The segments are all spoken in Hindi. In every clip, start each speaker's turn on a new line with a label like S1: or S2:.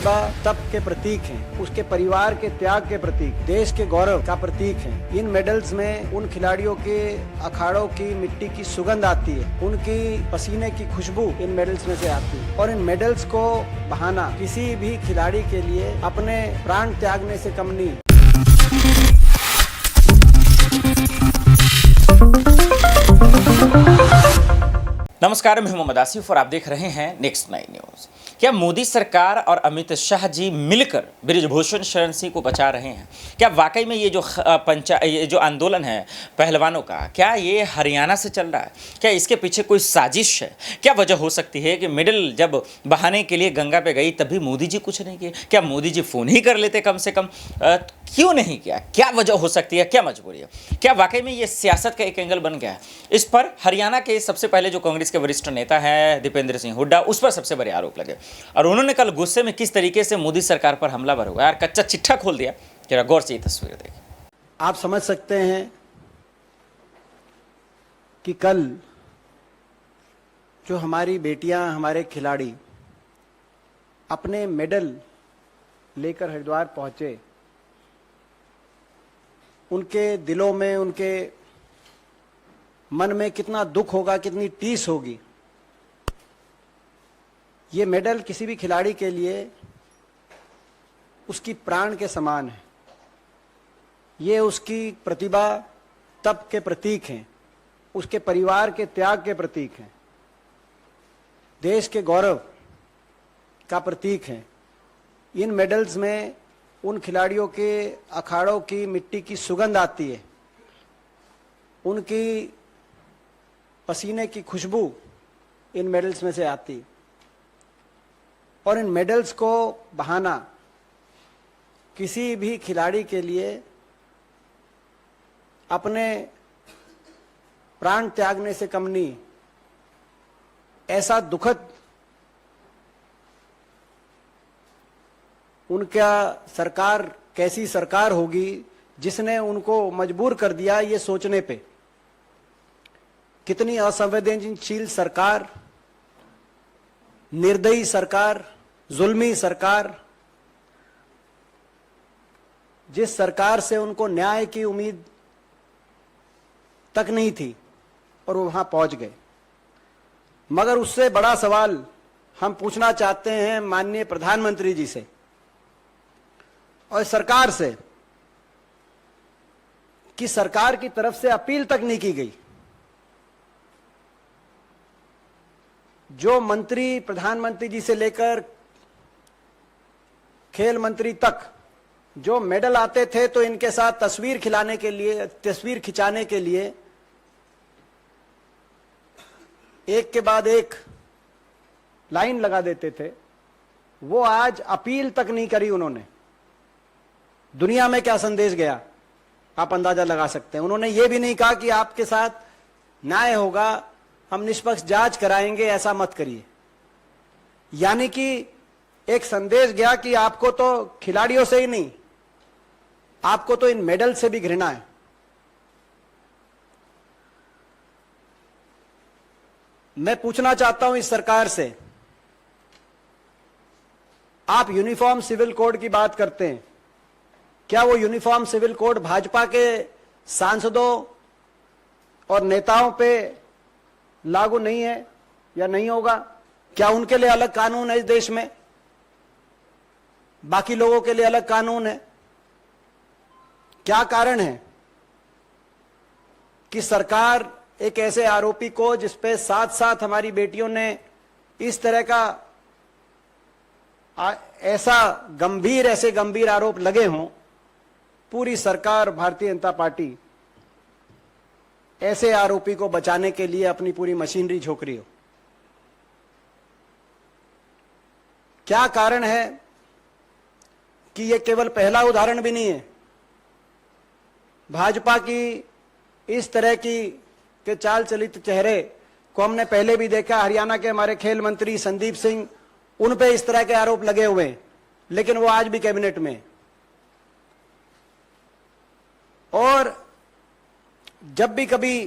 S1: प्रतिभा तप के प्रतीक हैं, उसके परिवार के त्याग के प्रतीक, देश के गौरव का प्रतीक हैं। इन मेडल्स में उन खिलाड़ियों के अखाड़ों की मिट्टी की सुगंध आती है, उनकी पसीने की खुशबू इन मेडल्स में से आती है। और इन मेडल्स को बहाना किसी भी खिलाड़ी के लिए अपने प्राण त्यागने से कम नहीं।
S2: नमस्कार, मैं मोहम्मद आसिफ और आप देख रहे हैं नेक्स्ट 9 न्यूज। क्या मोदी सरकार और अमित शाह जी मिलकर बृजभूषण शरण सिंह को बचा रहे हैं? क्या वाकई में ये जो आंदोलन है पहलवानों का, क्या ये हरियाणा से चल रहा है? क्या इसके पीछे कोई साजिश है? क्या वजह हो सकती है कि मेडल जब बहाने के लिए गंगा पे गई तभी मोदी जी कुछ नहीं किए? क्या मोदी जी फ़ोन ही कर लेते कम से कम? क्यों नहीं किया? क्या वजह हो सकती है? क्या मजबूरी है? क्या वाकई में ये सियासत का एक एंगल बन गया है? इस पर हरियाणा के सबसे पहले जो कांग्रेस के वरिष्ठ नेता हैं दीपेंद्र सिंह हुड्डा, उस पर सबसे बड़े आरोप लगे और उन्होंने कल गुस्से में किस तरीके से मोदी सरकार पर हमलावर हुआ यार, कच्चा चिट्ठा खोल दिया। जरा गौर से ये तस्वीर देखिए।
S1: आप समझ सकते हैं कि कल जो हमारी बेटियां, हमारे खिलाड़ी अपने मेडल लेकर हरिद्वार पहुंचे, उनके दिलों में, उनके मन में कितना दुख होगा, कितनी टीस होगी। ये मेडल किसी भी खिलाड़ी के लिए उसकी प्राण के समान है। ये उसकी प्रतिभा तप के प्रतीक हैं, उसके परिवार के त्याग के प्रतीक हैं, देश के गौरव का प्रतीक हैं। इन मेडल्स में उन खिलाड़ियों के अखाड़ों की मिट्टी की सुगंध आती है, उनकी पसीने की खुशबू इन मेडल्स में से आती। और इन मेडल्स को बहाना किसी भी खिलाड़ी के लिए अपने प्राण त्यागने से कम नहीं। ऐसा दुखद उनका सरकार, कैसी सरकार होगी जिसने उनको मजबूर कर दिया ये सोचने पे। कितनी असंवेदनशील सरकार, निर्दयी सरकार, जुल्मी सरकार, जिस सरकार से उनको न्याय की उम्मीद तक नहीं थी और वो वहां पहुंच गए। मगर उससे बड़ा सवाल हम पूछना चाहते हैं माननीय प्रधानमंत्री जी से और सरकार से कि सरकार की तरफ से अपील तक नहीं की गई। जो मंत्री, प्रधानमंत्री जी से लेकर खेल मंत्री तक जो मेडल आते थे तो इनके साथ तस्वीर खिंचाने के लिए एक के बाद एक लाइन लगा देते थे, वो आज अपील तक नहीं करी उन्होंने। दुनिया में क्या संदेश गया आप अंदाजा लगा सकते हैं। उन्होंने ये भी नहीं कहा कि आपके साथ न्याय होगा, हम निष्पक्ष जांच कराएंगे, ऐसा मत करिए। यानी कि एक संदेश गया कि आपको तो खिलाड़ियों से ही नहीं, आपको तो इन मेडल से भी घृणा है। मैं पूछना चाहता हूं इस सरकार से, आप यूनिफॉर्म सिविल कोड की बात करते हैं, क्या वो यूनिफॉर्म सिविल कोड भाजपा के सांसदों और नेताओं पे लागू नहीं है या नहीं होगा? क्या उनके लिए अलग कानून है इस देश में, बाकी लोगों के लिए अलग कानून है? क्या कारण है कि सरकार एक ऐसे आरोपी को, जिसपे साथ साथ हमारी बेटियों ने इस तरह का ऐसे गंभीर आरोप लगे हों, पूरी सरकार भारतीय जनता पार्टी ऐसे आरोपी को बचाने के लिए अपनी पूरी मशीनरी झोंक रही हो? क्या कारण है कि ये केवल पहला उदाहरण भी नहीं है। भाजपा की इस तरह के चाल चलित चेहरे को हमने पहले भी देखा। हरियाणा के हमारे खेल मंत्री संदीप सिंह, उन पे इस तरह के आरोप लगे हुए हैं, लेकिन वो आज भी कैबिनेट में। और जब भी कभी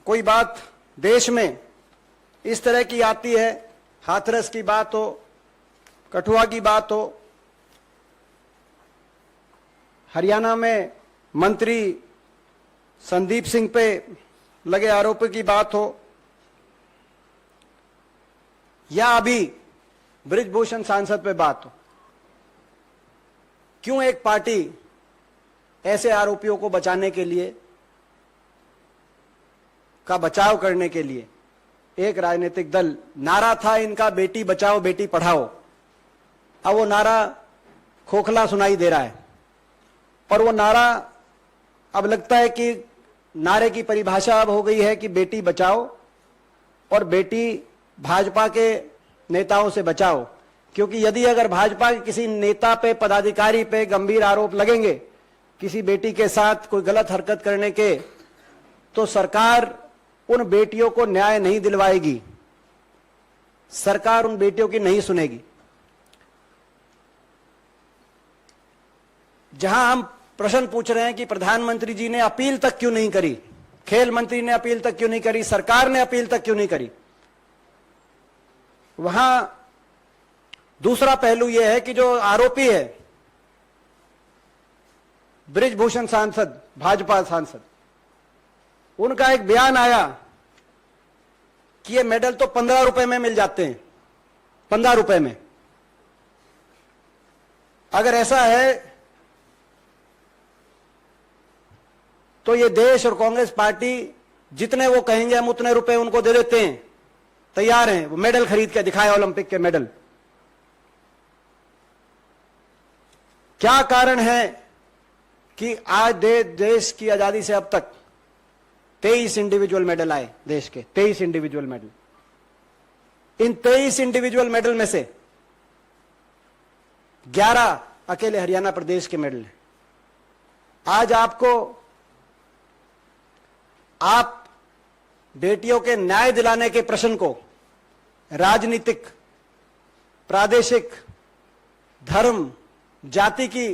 S1: कोई बात देश में इस तरह की आती है, हाथरस की बात हो, कठुआ की बात हो, हरियाणा में मंत्री संदीप सिंह पे लगे आरोपों की बात हो, या अभी बृजभूषण सांसद पे बात हो, क्यों एक पार्टी ऐसे आरोपियों को बचाने के लिए का बचाव करने के लिए, एक राजनीतिक दल, नारा था इनका बेटी बचाओ बेटी पढ़ाओ, अब वो नारा खोखला सुनाई दे रहा है और वो नारा अब लगता है कि नारे की परिभाषा अब हो गई है कि बेटी बचाओ और बेटी भाजपा के नेताओं से बचाओ। क्योंकि यदि अगर भाजपा के किसी नेता पे, पदाधिकारी पे गंभीर आरोप लगेंगे किसी बेटी के साथ कोई गलत हरकत करने के, तो सरकार उन बेटियों को न्याय नहीं दिलवाएगी, सरकार उन बेटियों की नहीं सुनेगी। जहां हम प्रश्न पूछ रहे हैं कि प्रधानमंत्री जी ने अपील तक क्यों नहीं करी, खेल मंत्री ने अपील तक क्यों नहीं करी, सरकार ने अपील तक क्यों नहीं करी, वहां दूसरा पहलू यह है कि जो आरोपी है बृजभूषण सांसद, भाजपा सांसद, उनका एक बयान आया कि ये मेडल तो 15 रुपए में मिल जाते हैं, 15 रुपए में। अगर ऐसा है तो ये देश और कांग्रेस पार्टी जितने वो कहेंगे हम उतने रुपए उनको दे देते हैं, तैयार हैं, वो मेडल खरीद के दिखाए, ओलंपिक के मेडल। क्या कारण है कि आज देश की आजादी से अब तक 23 इंडिविजुअल मेडल आए, देश के 23 इंडिविजुअल मेडल। इन 23 इंडिविजुअल मेडल में से 11 अकेले हरियाणा प्रदेश के मेडल हैं। आज आप बेटियों के न्याय दिलाने के प्रश्न को राजनीतिक, प्रादेशिक, धर्म, जाति की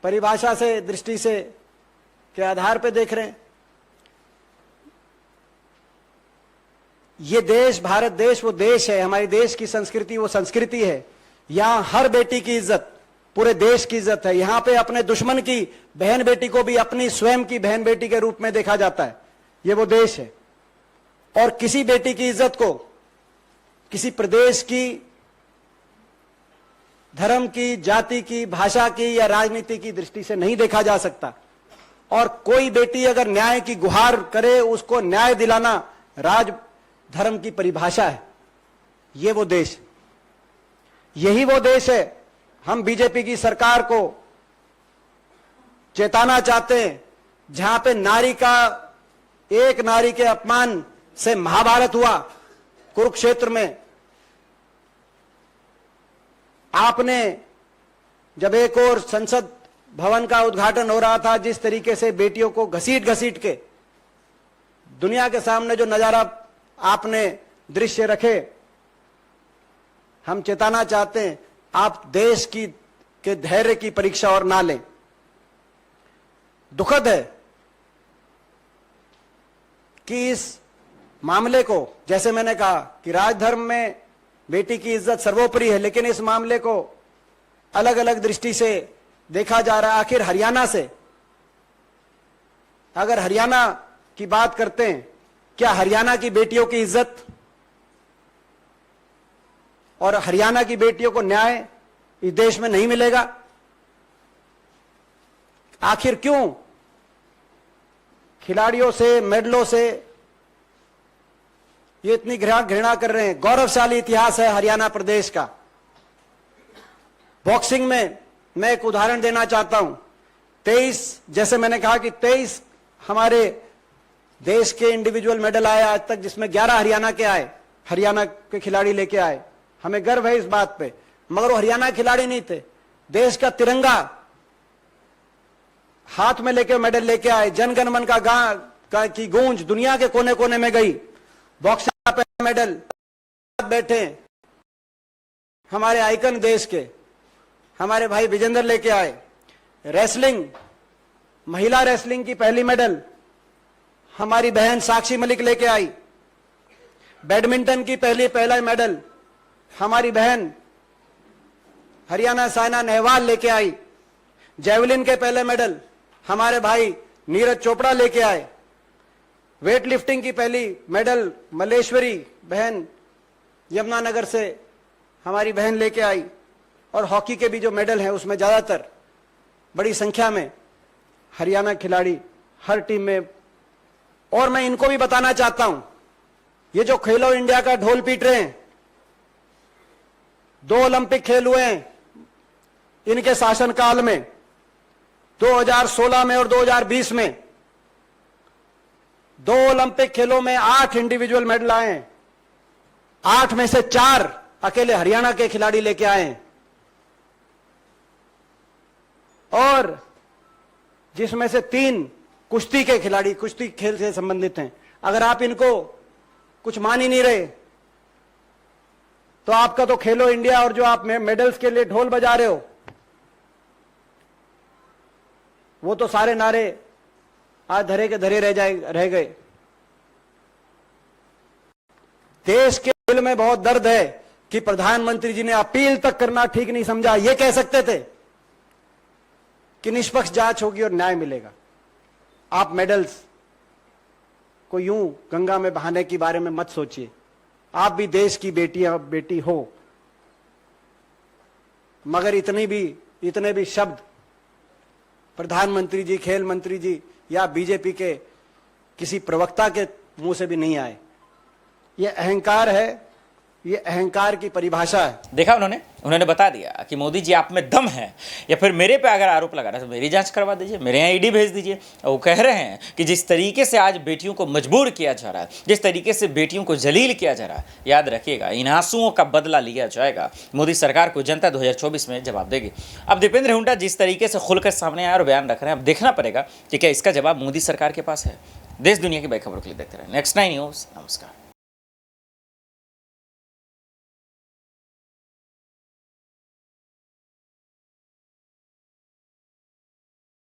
S1: परिभाषा से, दृष्टि से के आधार पर देख रहे हैं। ये देश, भारत देश वो देश है, हमारी देश की संस्कृति वो संस्कृति है। यहां हर बेटी की इज्जत पूरे देश की इज्जत है। यहां पे अपने दुश्मन की बहन बेटी को भी अपनी स्वयं की बहन बेटी के रूप में देखा जाता है। ये वो देश है। और किसी बेटी की इज्जत को किसी प्रदेश की, धर्म की, जाति की, भाषा की या राजनीति की दृष्टि से नहीं देखा जा सकता। और कोई बेटी अगर न्याय की गुहार करे, उसको न्याय दिलाना राज धर्म की परिभाषा है। ये वो देश, यही वो देश है। हम बीजेपी की सरकार को चेताना चाहते हैं, जहां पे नारी का, एक नारी के अपमान से महाभारत हुआ कुरुक्षेत्र में। आपने जब एक और संसद भवन का उद्घाटन हो रहा था, जिस तरीके से बेटियों को घसीट घसीट के दुनिया के सामने जो नजारा आपने दृश्य रखे, हम चेताना चाहते हैं आप देश की के धैर्य की परीक्षा और ना लें। दुखद है कि इस मामले को, जैसे मैंने कहा कि राजधर्म में बेटी की इज्जत सर्वोपरि है, लेकिन इस मामले को अलग अलग दृष्टि से देखा जा रहा है। आखिर हरियाणा से, अगर हरियाणा की बात करते हैं, क्या हरियाणा की बेटियों की इज्जत और हरियाणा की बेटियों को न्याय इस देश में नहीं मिलेगा? आखिर क्यों खिलाड़ियों से, मेडलों से ये इतनी घृणा कर रहे हैं? गौरवशाली इतिहास है हरियाणा प्रदेश का। बॉक्सिंग में मैं एक उदाहरण देना चाहता हूं। 23, जैसे मैंने कहा कि 23 हमारे देश के इंडिविजुअल मेडल आए आज तक, जिसमें 11 हरियाणा के आए, हरियाणा के खिलाड़ी लेके आए। हमें गर्व है इस बात पे। मगर वो हरियाणा खिलाड़ी नहीं थे, देश का तिरंगा हाथ में लेके मेडल लेके आए। जनगण मन का की गूंज दुनिया के कोने कोने में गई। बॉक्सिंग पे मेडल बैठे हमारे आइकन देश के हमारे भाई विजेंद्र लेके आए। रेसलिंग, महिला रेसलिंग की पहली मेडल हमारी बहन साक्षी मलिक लेके आई। बैडमिंटन की पहला मेडल हमारी बहन हरियाणा साइना नेहवाल लेके आई। जेवलिन के पहले मेडल हमारे भाई नीरज चोपड़ा लेके आए। वेट लिफ्टिंग की पहली मेडल मलेश्वरी बहन यमुनानगर से हमारी बहन लेके आई। और हॉकी के भी जो मेडल हैं उसमें ज्यादातर बड़ी संख्या में हरियाणा खिलाड़ी हर टीम में। और मैं इनको भी बताना चाहता हूं, ये जो खेलो इंडिया का ढोल पीट रहे हैं, 2 ओलंपिक खेल हुए हैं इनके शासनकाल में, 2016 में और 2020 में। 2 ओलंपिक खेलों में 8 इंडिविजुअल मेडल आए हैं। 8 में से 4 अकेले हरियाणा के खिलाड़ी लेके आए हैं, और जिसमें से 3 कुश्ती के खिलाड़ी, कुश्ती खेल से संबंधित हैं। अगर आप इनको कुछ मान ही नहीं रहे तो आपका तो खेलो इंडिया और जो आप मेडल्स के लिए ढोल बजा रहे हो, वो तो सारे नारे आज धरे के धरे रह गए। देश के दिल में बहुत दर्द है कि प्रधानमंत्री जी ने अपील तक करना ठीक नहीं समझा। ये कह सकते थे कि निष्पक्ष जांच होगी और न्याय मिलेगा। आप मेडल्स को यूं गंगा में बहाने के बारे में मत सोचिए। आप भी देश की बेटी हो, मगर इतने भी शब्द प्रधानमंत्री जी, खेल मंत्री जी या बीजेपी के किसी प्रवक्ता के मुंह से भी नहीं आए। ये अहंकार है, ये अहंकार की परिभाषा है।
S2: देखा उन्होंने बता दिया कि मोदी जी आप में दम है, या फिर मेरे पे अगर आरोप लगा रहा है तो मेरी जांच करवा दीजिए, मेरे यहाँ ईडी भेज दीजिए। और वो कह रहे हैं कि जिस तरीके से आज बेटियों को मजबूर किया जा रहा है, जिस तरीके से बेटियों को जलील किया जा रहा है, याद रखिएगा इन आंसुओं का बदला लिया जाएगा। मोदी सरकार को जनता 2024 में जवाब देगी। अब दीपेंद्र हुड्डा जिस तरीके से खुलकर सामने आए और बयान रख रहे हैं, अब देखना पड़ेगा कि क्या इसका जवाब मोदी सरकार के पास है। देश दुनिया की बड़ी खबरों के लिए देखते रहे नेक्स्ट 9 न्यूज़। नमस्कार।